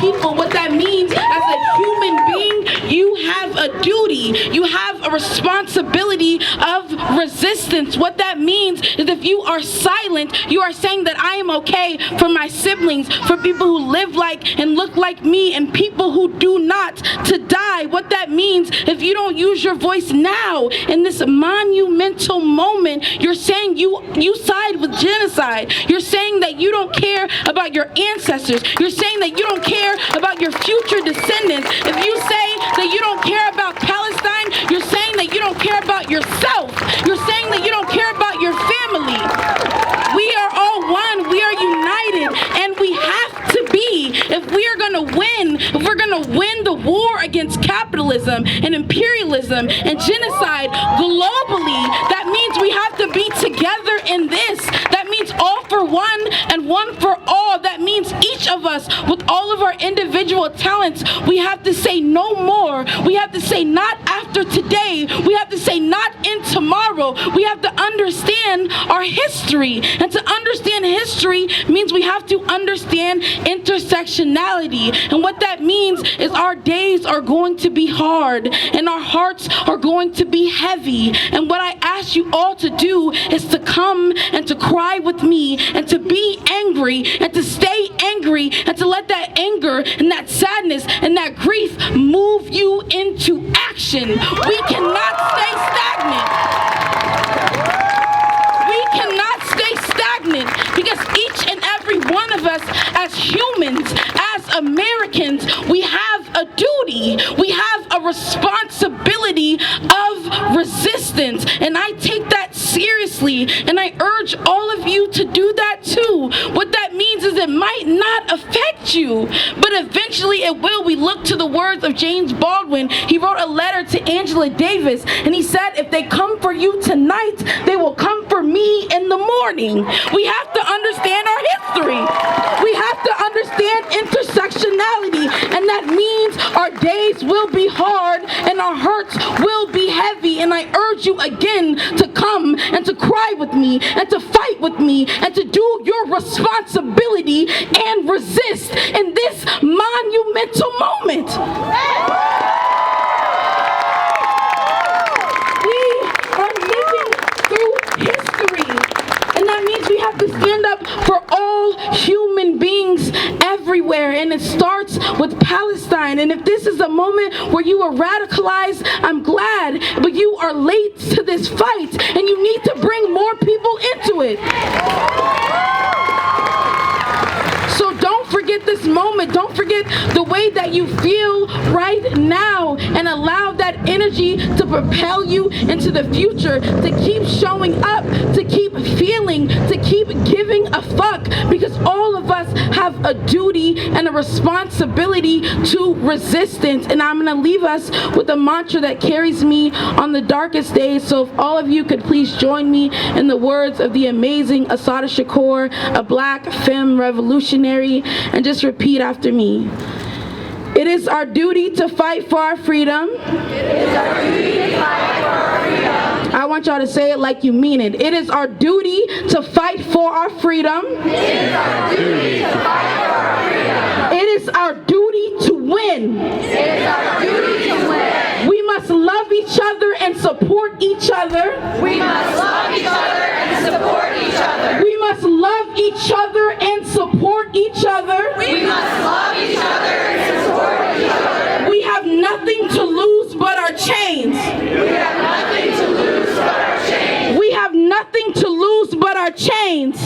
people, what that means as a human being, you have a duty. You have a responsibility of resistance. What that means is if you are silent, you are saying that I am okay for my siblings, for people who live like and look like me, and people who do not to die. What that means, if you don't use your voice now in this monumental moment, you're saying you side with genocide. You're saying that you don't care about your ancestors. You're saying that you don't care about your future descendants. If you say that you don't care about Palestine, you're saying that you don't care about yourself. You're saying that you don't care about your family. We are all one. We are united, and we have to be, if we are going to win, if we're going to win the war against capitalism and imperialism and genocide globally, that means we have to be together in this. That means all for one and one for all. That means each of us, with all of our individual talents, we have to say no more. We have to say not after today. We have to say not in tomorrow. We have to understand our history. And to understand history means we have to understand intersectionality. And what that means is our days are going to be hard and our hearts are going to be heavy. And what I ask you all to do is to come and to cry with me and to be angry and to stay angry and to let that anger and that sadness and that grief move you into action. We cannot stay stagnant. We cannot stay stagnant because each and every one of us as humans, as Americans, we have a duty. We have a responsibility of resistance. And I take that seriously. And I urge all of you to do that too. What that means is it might not affect you, but eventually it will. We look to the words of James Baldwin. He wrote a letter to Angela Davis, and he said, if they come for you tonight, they will come for me in the morning. We have to understand our history. We have to understand intersectionality, and that means our days will be hard and our hearts will be heavy. And I urge you again to come and to cry with me and to fight with me and to do your responsibility and resist in this monumental moment. We are living through history, and that means we have to stand up for all human beings everywhere, and it starts with Palestine. And if this is a moment where you are radicalized, I'm glad, but you are late to this fight, and you need to bring more people into it. So don't forget this moment. Don't forget the way that you feel right now, and allow that energy to propel you into the future, to keep showing up, to keep feeling, to keep giving a fuck, because all of us have a duty and a responsibility to resistance. And I'm going to leave us with a mantra that carries me on the darkest days. So if all of you could please join me in the words of the amazing Assata Shakur, a black femme revolutionary, and just repeat after me. It is our duty to fight for our freedom. It is our duty to fight for our freedom. I want y'all to say it like you mean it. It is our duty to fight for our freedom. It is our duty to fight for our freedom. It is our duty to win. It is our duty to win. We must love each other and support each other. We must love each other and support each other. We must love each other and support each other. We must love each other and support each other. We have nothing to lose but our chains. We have nothing to lose but our chains. We have nothing to lose but our chains.